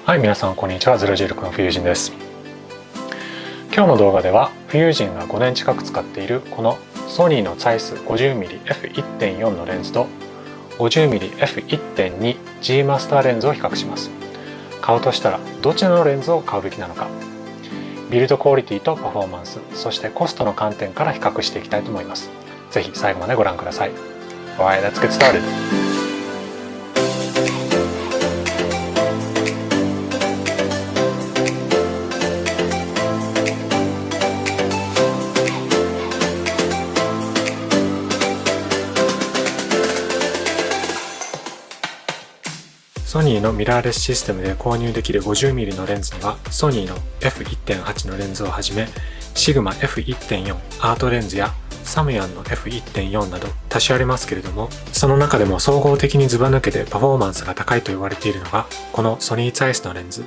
はい、皆さんこんにちは。016の冬人です。今日の動画では冬人が5年近く使っているこのソニーのzeiss50mmF1.4 のレンズと 50mmF1.2G マスターレンズを比較します。買うとしたらどちらのレンズを買うべきなのか、ビルドクオリティとパフォーマンス、そしてコストの観点から比較していきたいと思います。ぜひ最後までご覧ください。Alright, let's get started. ソニーのミラーレスシステムで購入できる 50mm のレンズにはソニーの F1.8 のレンズをはじめシグマ F1.4 アートレンズやサムヤンの F1.4 など多種ありますけれども、その中でも総合的にずば抜けてパフォーマンスが高いと言われているのがこのソニーzeissのレンズ、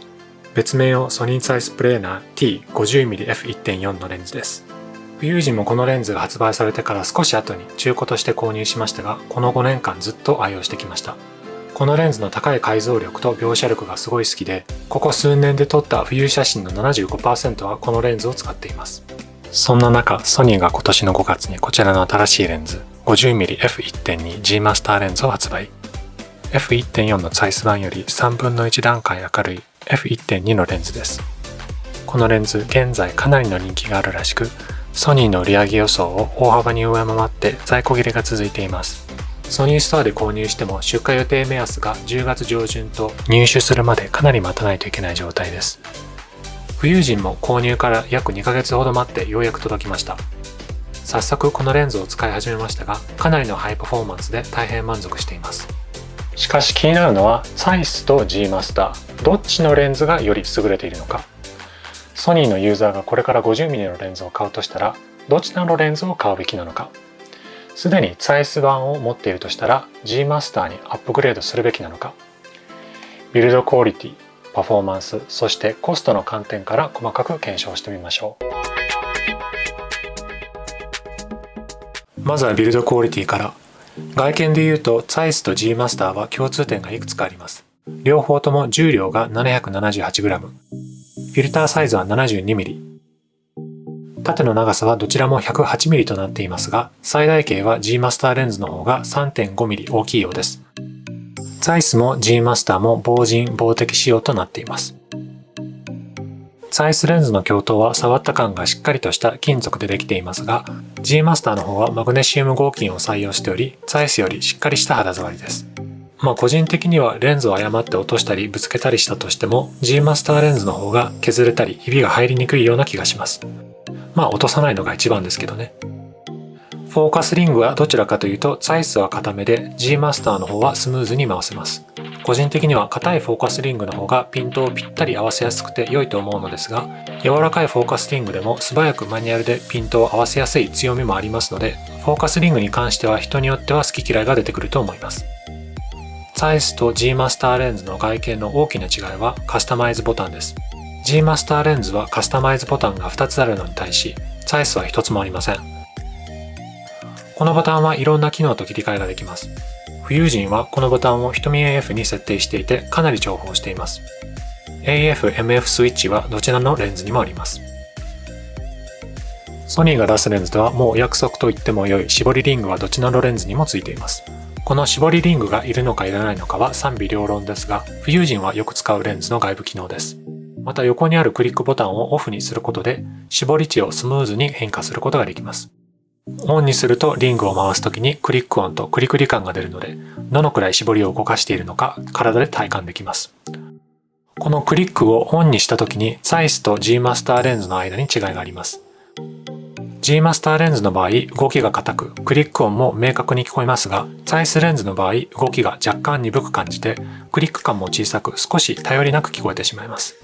別名をソニーzeissプレーナー T50mmF1.4 のレンズです。冬人もこのレンズが発売されてから少し後に中古として購入しましたが、この5年間ずっと愛用してきました。このレンズの高い解像力と描写力がすごい好きで、ここ数年で撮った冬写真の 75% はこのレンズを使っています。そんな中、ソニーが今年の5月にこちらの新しいレンズ 50mmF1.2G マスターレンズを発売。F1.4 のzeiss版より3分の1段階明るい F1.2 のレンズです。このレンズ、現在かなりの人気があるらしく、ソニーの売上予想を大幅に上回って在庫切れが続いています。ソニーストアで購入しても出荷予定目安が10月上旬と入手するまでかなり待たないといけない状態です。冬人も購入から約2ヶ月ほど待ってようやく届きました。早速このレンズを使い始めましたが、かなりのハイパフォーマンスで大変満足しています。しかし気になるのはzeissと G マスター、どっちのレンズがより優れているのか。ソニーのユーザーがこれから 50mm のレンズを買うとしたらどちらのレンズを買うべきなのか。すでにzeiss版を持っているとしたら G マスターにアップグレードするべきなのか。ビルドクオリティ、パフォーマンス、そしてコストの観点から細かく検証してみましょう。まずはビルドクオリティから。外見で言うとzeissと G マスターは共通点がいくつかあります。両方とも重量が 778g、フィルターサイズは 72mm、縦の長さはどちらも 108mm となっていますが、最大径は G マスターレンズの方が 3.5mm 大きいようです。zeissも G マスターも防塵・防滴仕様となっています。zeissレンズの鏡頭は触った感がしっかりとした金属でできていますが、G マスターの方はマグネシウム合金を採用しており、zeissよりしっかりした肌触りです。個人的にはレンズを誤って落としたりぶつけたりしたとしても G マスターレンズの方が削れたりひびが入りにくいような気がします。落とさないのが一番ですけどね。フォーカスリングはどちらかというとzeissは硬めで G マスターの方はスムーズに回せます。個人的には硬いフォーカスリングの方がピントをぴったり合わせやすくて良いと思うのですが、柔らかいフォーカスリングでも素早くマニュアルでピントを合わせやすい強みもありますので、フォーカスリングに関しては人によっては好き嫌いが出てくると思います。zeissと G マスターレンズの外見の大きな違いはカスタマイズボタンです。G マスターレンズはカスタマイズボタンが2つあるのに対し、zeissは1つもありません。このボタンはいろんな機能と切り替えができます。冬人はこのボタンを瞳 AF に設定していてかなり重宝しています。AF、MF スイッチはどちらのレンズにもあります。ソニーが出すレンズではもう約束と言っても良い絞りリングはどちらのレンズにもついています。この絞りリングがいるのかいらないのかは賛否両論ですが、冬人はよく使うレンズの外部機能です。また横にあるクリックボタンをオフにすることで絞り値をスムーズに変化することができます。オンにするとリングを回すときにクリック音とクリクリ感が出るので、どのくらい絞りを動かしているのか体で体感できます。このクリックをオンにしたときにzeissと G マスターレンズの間に違いがあります。G マスターレンズの場合動きが硬くクリック音も明確に聞こえますが、zeissレンズの場合動きが若干鈍く感じてクリック感も小さく少し頼りなく聞こえてしまいます。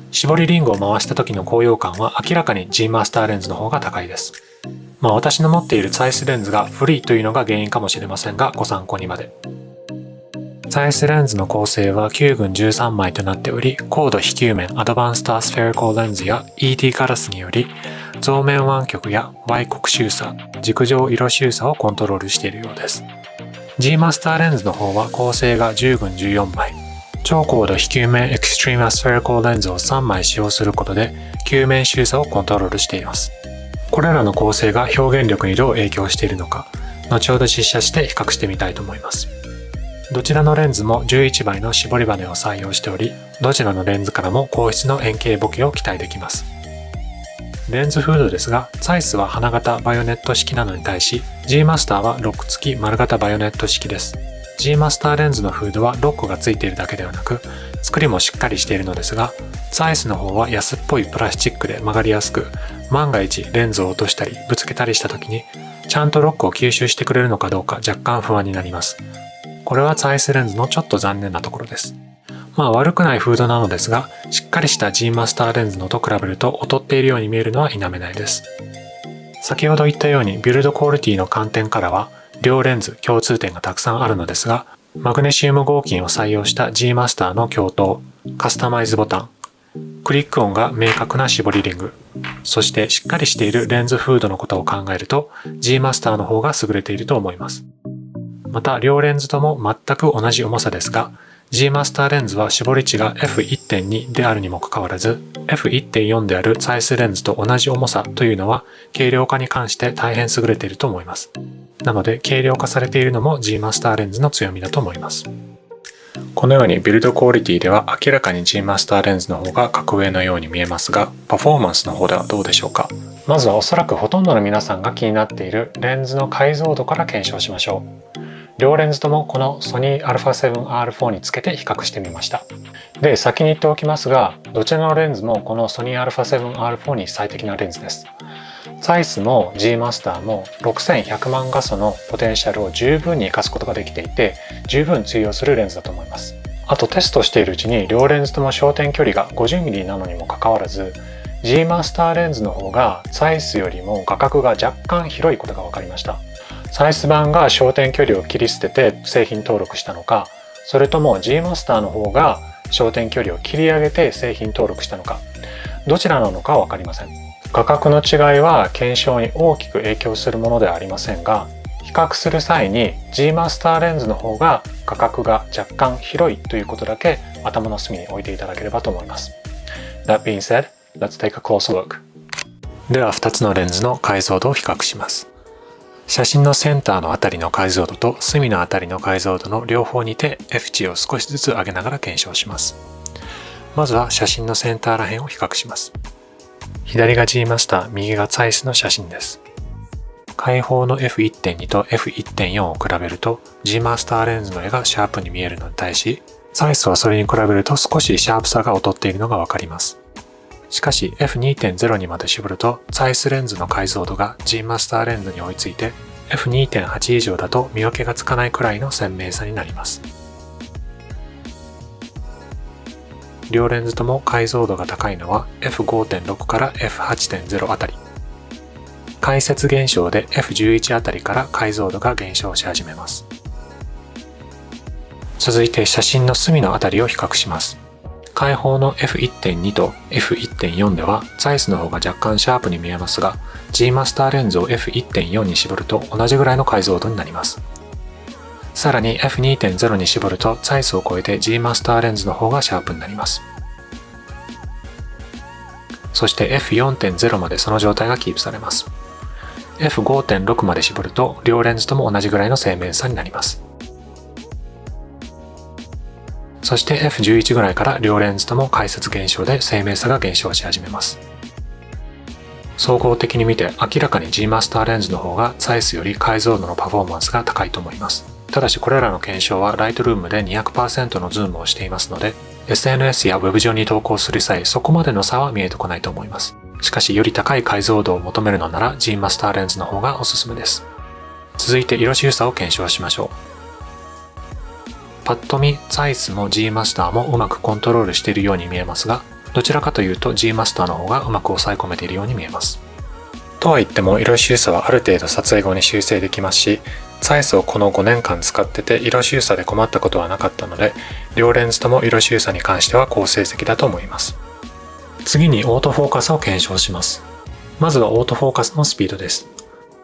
絞りリングを回した時の高揚感は明らかに G マスターレンズの方が高いです。私の持っているzeissレンズが古いというのが原因かもしれませんが、ご参考にまで。ザイスレンズの構成は9群13枚となっており、高度非球面アドバンストアスフェリカルレンズや ED ガラスにより、増面湾曲や Y 極周差、軸上色周差をコントロールしているようです。G マスターレンズの方は構成が10群14枚。超高度非球面エクストリームアスフェリカルレンズを3枚使用することで、球面周差をコントロールしています。これらの構成が表現力にどう影響しているのか、後ほど実写して比較してみたいと思います。どちらのレンズも11倍の絞り羽を採用しており、どちらのレンズからも高質の円形ボケを期待できます。レンズフードですが、ザイスは花形バイオネット式なのに対し、G マスターはロック付き丸型バイオネット式です。G マスターレンズのフードはロックが付いているだけではなく、作りもしっかりしているのですが、ザイスの方は安っぽいプラスチックで曲がりやすく、万が一レンズを落としたりぶつけたりした時に、ちゃんとロックを吸収してくれるのかどうか若干不安になります。これはザイスレンズのちょっと残念なところです。悪くないフードなのですが、しっかりした G マスターレンズのと比べると劣っているように見えるのは否めないです。先ほど言ったようにビルドクオリティの観点からは、両レンズ共通点がたくさんあるのですが、マグネシウム合金を採用した G マスターの鏡頭、カスタマイズボタン、クリック音が明確な絞りリング、そしてしっかりしているレンズフードのことを考えると G マスターの方が優れていると思います。また両レンズとも全く同じ重さですが、G マスターレンズは絞り値が F1.2 であるにもかかわらず F1.4 であるザイスレンズと同じ重さというのは軽量化に関して大変優れていると思います。なので軽量化されているのも G マスターレンズの強みだと思います。このようにビルドクオリティでは明らかに G マスターレンズの方が格上のように見えますが、パフォーマンスの方ではどうでしょうか。まずはおそらくほとんどの皆さんが気になっているレンズの解像度から検証しましょう。両レンズともこのソニー α7R4 につけて比較してみました。で、先に言っておきますが、どちらのレンズもこのソニー α7R4 に最適なレンズです。ザイスも G マスターも6100万画素のポテンシャルを十分に活かすことができていて、十分通用するレンズだと思います。あとテストしているうちに両レンズとも焦点距離が 50mm なのにもかかわらず、G マスターレンズの方がザイスよりも画角が若干広いことが分かりました。ザイス版が焦点距離を切り捨てて製品登録したのか、それとも G マスターの方が焦点距離を切り上げて製品登録したのか、どちらなのかは分かりません。画角の違いは検証に大きく影響するものではありませんが、比較する際に G マスターレンズの方が画角が若干広いということだけ頭の隅に置いていただければと思います。That being said, let's take a closer look. では2つのレンズの解像度を比較します。写真のセンターのあたりの解像度と隅のあたりの解像度の両方にて F 値を少しずつ上げながら検証します。まずは写真のセンターら辺を比較します。左が G マスター、右がザイスの写真です。開放の F1.2 と F1.4 を比べると G マスターレンズの絵がシャープに見えるのに対し、ザイスはそれに比べると少しシャープさが劣っているのがわかります。しかし F2.0 にまで絞るとザイスレンズの解像度が G マスターレンズに追いついて F2.8 以上だと見分けがつかないくらいの鮮明さになります。両レンズとも解像度が高いのは F5.6 から F8.0 あたり。解説減少で F11 あたりから解像度が減少し始めます。続いて写真の隅のあたりを比較します。開放の F1.2 と F1.4 ではザイスの方が若干シャープに見えますが、 G マスターレンズを F1.4 に絞ると同じぐらいの解像度になります。さらに F2.0 に絞るとザイスを超えて G マスターレンズの方がシャープになります。そして F4.0 までその状態がキープされます。F5.6 まで絞ると両レンズとも同じぐらいの鮮明さになります。そして F11 ぐらいから両レンズとも解説減少で鮮明さが減少し始めます。総合的に見て明らかに G マスターレンズの方がザイスより解像度のパフォーマンスが高いと思います。ただしこれらの検証はライトルームで 200% のズームをしていますので、 SNS や Web 上に投稿する際そこまでの差は見えてこないと思います。しかしより高い解像度を求めるのなら G マスターレンズの方がおすすめです。続いて色周差を検証しましょう。パッと見ザイスも G マスターもうまくコントロールしているように見えますが、どちらかというと G マスターの方がうまく抑え込めているように見えます。とは言っても色周差はある程度撮影後に修正できますし、ザイスをこの5年間使ってて色収差で困ったことはなかったので、両レンズとも色収差に関しては好成績だと思います。次にオートフォーカスを検証します。まずはオートフォーカスのスピードです。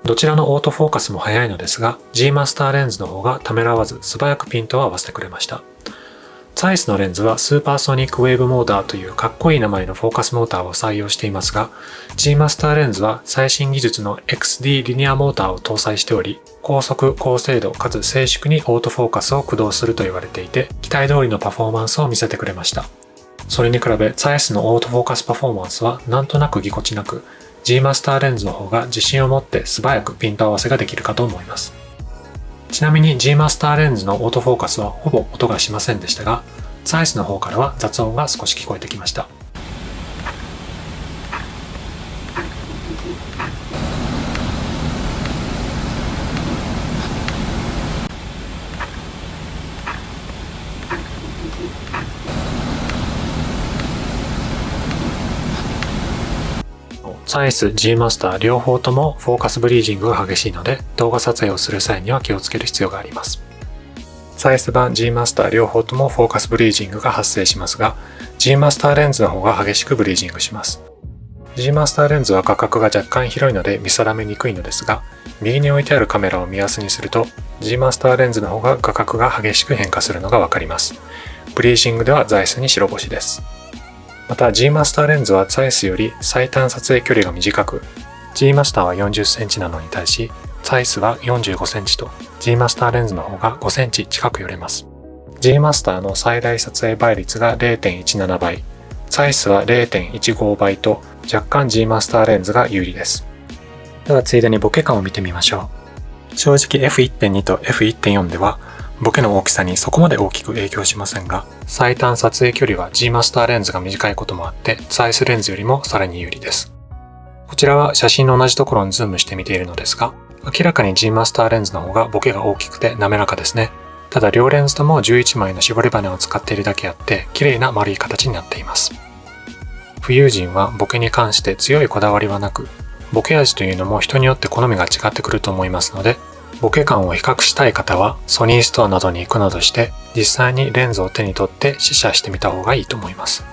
どちらのオートフォーカスも速いのですが、G マスターレンズの方がためらわず素早くピントを合わせてくれました。ザイスのレンズはスーパーソニックウェーブモーターというかっこいい名前のフォーカスモーターを採用していますが、G マスターレンズは最新技術の XD リニアモーターを搭載しており、高速、高精度かつ静粛にオートフォーカスを駆動すると言われていて、期待通りのパフォーマンスを見せてくれました。それに比べ、ザイスのオートフォーカスパフォーマンスはなんとなくぎこちなく、G マスターレンズの方が自信を持って素早くピント合わせができるかと思います。ちなみに G マスターレンズのオートフォーカスはほぼ音がしませんでしたが、ザイスの方からは雑音が少し聞こえてきました。ザイス、G マスター両方ともフォーカスブリージングが激しいので、動画撮影をする際には気をつける必要があります。ザイス版 G マスター両方ともフォーカスブリージングが発生しますが、G マスターレンズの方が激しくブリージングします。G マスターレンズは画角が若干広いので見定めにくいのですが、右に置いてあるカメラを目安にすると、G マスターレンズの方が画角が激しく変化するのがわかります。ブリージングではザイスに白星です。また G マスターレンズはザイスより最短撮影距離が短く、G マスターは40センチなのに対し、ザイスは45センチと G マスターレンズの方が5センチ近く寄れます。G マスターの最大撮影倍率が 0.17 倍、ザイスは 0.15 倍と若干 G マスターレンズが有利です。ではついでにボケ感を見てみましょう。正直 F1.2 と F1.4 ではボケの大きさにそこまで大きく影響しませんが、最短撮影距離は G マスターレンズが短いこともあってザイスレンズよりもさらに有利です。こちらは写真の同じところにズームして見ているのですが、明らかに G マスターレンズの方がボケが大きくて滑らかですね。ただ両レンズとも11枚の絞り羽を使っているだけあって綺麗な丸い形になっています。浮遊人はボケに関して強いこだわりはなく、ボケ味というのも人によって好みが違ってくると思いますので、ボケ感を比較したい方はソニーストアなどに行くなどして実際にレンズを手に取って試写してみた方がいいと思います。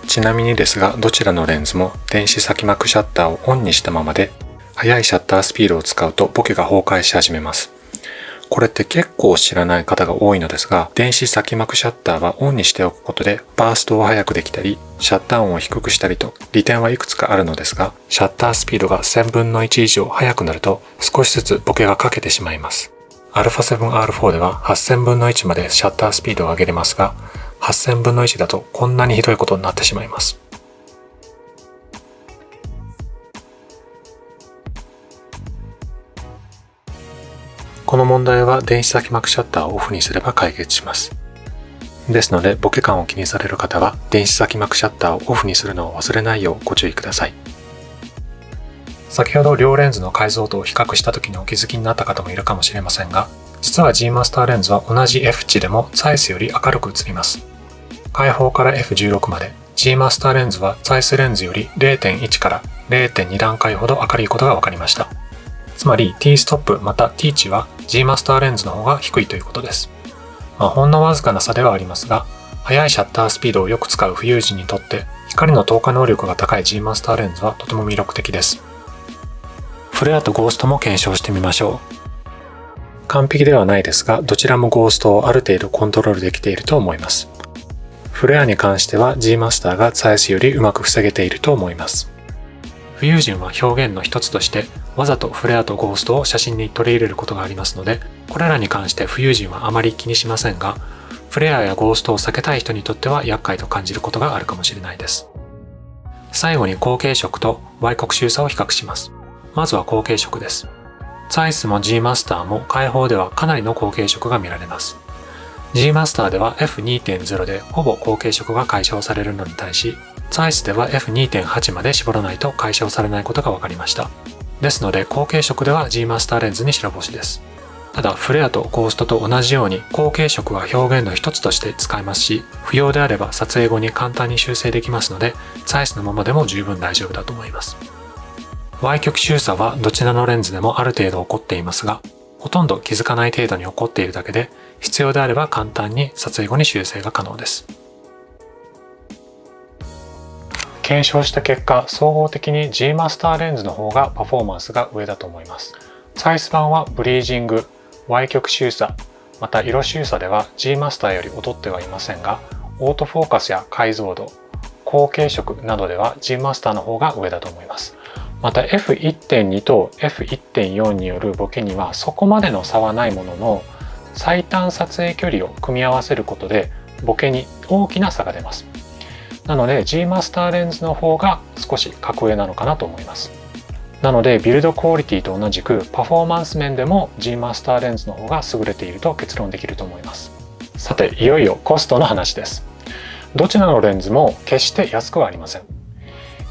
ちなみにですが、どちらのレンズも電子先膜シャッターをオンにしたままで速いシャッタースピードを使うとボケが崩壊し始めます。これって結構知らない方が多いのですが、電子先膜シャッターはオンにしておくことでバーストを速くできたり、シャッター音を低くしたりと利点はいくつかあるのですが、シャッタースピードが1000分の1以上速くなると少しずつボケがかけてしまいます。α7R4 では8000分の1までシャッタースピードを上げれますが、8000分の1だとこんなにひどいことになってしまいます。この問題は電子先膜シャッターをオフにすれば解決します。ですのでボケ感を気にされる方は電子先膜シャッターをオフにするのを忘れないようご注意ください。先ほど両レンズの解像度を比較した時にお気づきになった方もいるかもしれませんが、実は G マスターレンズは同じ F 値でもザイスより明るく映ります。開放から F16 まで G マスターレンズはザイスレンズより 0.1 から 0.2 段階ほど明るいことが分かりました。つまり T ストップまた T 値は G マスターレンズの方が低いということです。ほんのわずかな差ではありますが、速いシャッタースピードをよく使う浮遊人にとって光の透過能力が高い G マスターレンズはとても魅力的です。フレアとゴーストも検証してみましょう。完璧ではないですが、どちらもゴーストをある程度コントロールできていると思います。フレアに関しては G マスターがザイスよりうまく防げていると思います。浮遊人は表現の一つとしてわざとフレアとゴーストを写真に取り入れることがありますので、これらに関して浮遊人はあまり気にしませんが、フレアやゴーストを避けたい人にとっては厄介と感じることがあるかもしれないです。最後に後継色と Y 黒周差を比較します。まずは後継色です。ザイスも G マスターも開放ではかなりの後継色が見られます。G マスターでは F2.0 でほぼ後継色が解消されるのに対し、ザイスでは F2.8 まで絞らないと解消されないことが分かりました。ですので後継色では G マスターレンズに白星です。ただフレアとゴーストと同じように後継色は表現の一つとして使えますし、不要であれば撮影後に簡単に修正できますので、ザイスのままでも十分大丈夫だと思います。歪曲周差はどちらのレンズでもある程度起こっていますが、ほとんど気づかない程度に起こっているだけで、必要であれば簡単に撮影後に修正が可能です。検証した結果、総合的に G マスターレンズの方がパフォーマンスが上だと思います。サイズ版はブリージング、歪曲周差、また色周差では G マスターより劣ってはいませんが、オートフォーカスや解像度、高系色などでは G マスターの方が上だと思います。また F1.2 と F1.4 によるボケにはそこまでの差はないものの、最短撮影距離を組み合わせることでボケに大きな差が出ます。なので G マスターレンズの方が少し格上なのかなと思います。なのでビルドクオリティと同じくパフォーマンス面でも G マスターレンズの方が優れていると結論できると思います。さて、いよいよコストの話です。どちらのレンズも決して安くはありません。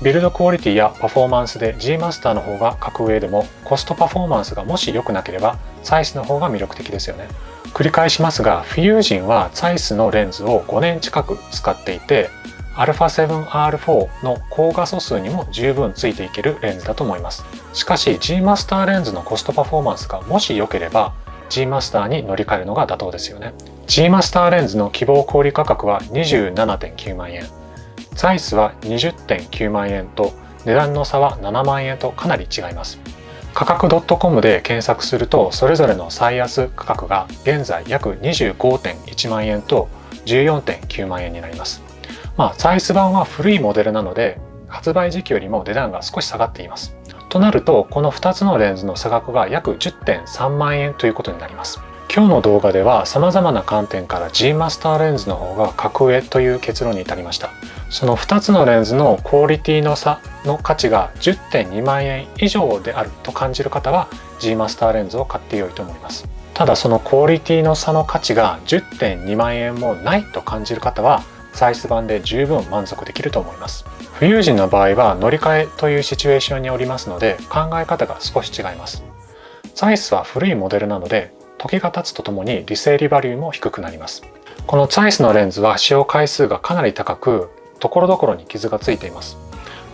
ビルドクオリティやパフォーマンスで G マスターの方が格上でも、コストパフォーマンスがもし良くなければサイスの方が魅力的ですよね。繰り返しますが、フィユージンはサイスのレンズを5年近く使っていて、α7R4 の高画素数にも十分ついていけるレンズだと思います。しかし G マスターレンズのコストパフォーマンスがもし良ければ G マスターに乗り換えるのが妥当ですよね。G マスターレンズの希望小売価格は 27.9 万円、ザイスは 20.9 万円と値段の差は7万円とかなり違います。価格 .com で検索するとそれぞれの最安価格が現在約 25.1 万円と 14.9 万円になります。ザイス版は古いモデルなので発売時期よりも値段が少し下がっています。となるとこの2つのレンズの差額が約 10.3 万円ということになります。今日の動画では様々な観点から G マスターレンズの方が格上という結論に至りました。その2つのレンズのクオリティの差の価値が 10.2 万円以上であると感じる方は G マスターレンズを買って良いと思います。ただそのクオリティの差の価値が 10.2 万円もないと感じる方はサイズ版で十分満足できると思います。富裕人の場合は乗り換えというシチュエーションにおりますので考え方が少し違います。ザイスは古いモデルなので時が経つとともにリセールバリューも低くなります。このザイスのレンズは使用回数がかなり高く、ところどころに傷がついています。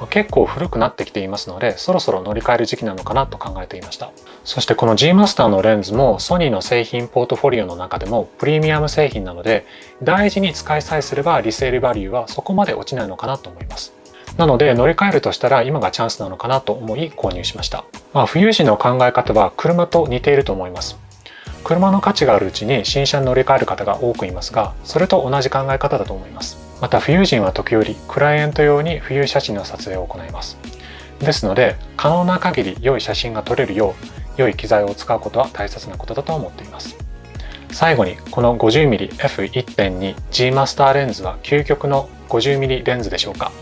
結構古くなってきていますので、そろそろ乗り換える時期なのかなと考えていました。そしてこの G マスターのレンズもソニーの製品ポートフォリオの中でもプレミアム製品なので、大事に使いさえすればリセールバリューはそこまで落ちないのかなと思います。なので乗り換えるとしたら今がチャンスなのかなと思い購入しました。富裕時の考え方は車と似ていると思います。車の価値があるうちに新車に乗り換える方が多くいますが、それと同じ考え方だと思います。また富裕人は時折クライアント用に富裕写真の撮影を行います。ですので可能な限り良い写真が撮れるよう良い機材を使うことは大切なことだと思っています。最後にこの 50mm f1.2G マスターレンズは究極の 50mm レンズでしょうか？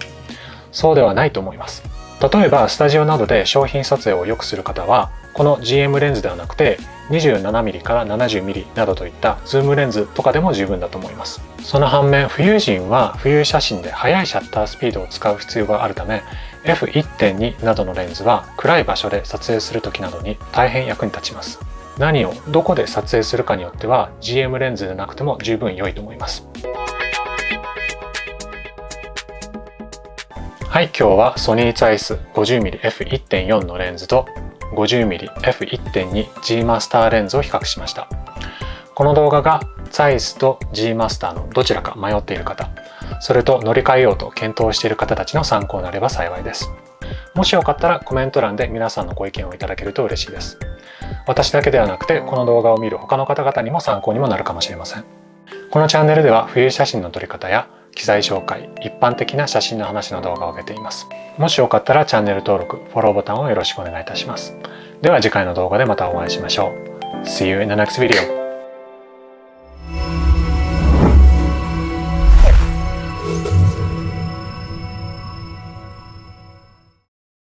そうではないと思います。例えばスタジオなどで商品撮影をよくする方はこの GM レンズではなくて 27mm から 70mm などといったズームレンズとかでも十分だと思います。その反面富裕人は富裕写真で速いシャッタースピードを使う必要があるため F1.2 などのレンズは暗い場所で撮影する時などに大変役に立ちます。何をどこで撮影するかによっては GM レンズでなくても十分良いと思います。はい、今日はソニーザイス 50mm f1.4 のレンズと 50mm f1.2G マスターレンズを比較しました。この動画がザイスと G マスターのどちらか迷っている方、それと乗り換えようと検討している方たちの参考になれば幸いです。もしよかったらコメント欄で皆さんのご意見をいただけると嬉しいです。私だけではなくてこの動画を見る他の方々にも参考にもなるかもしれません。このチャンネルでは富裕写真の撮り方や機材紹介、一般的な写真の話の動画を上げています。もしよかったらチャンネル登録、フォローボタンをよろしくお願いいたします。では次回の動画でまたお会いしましょう。See you in the next video.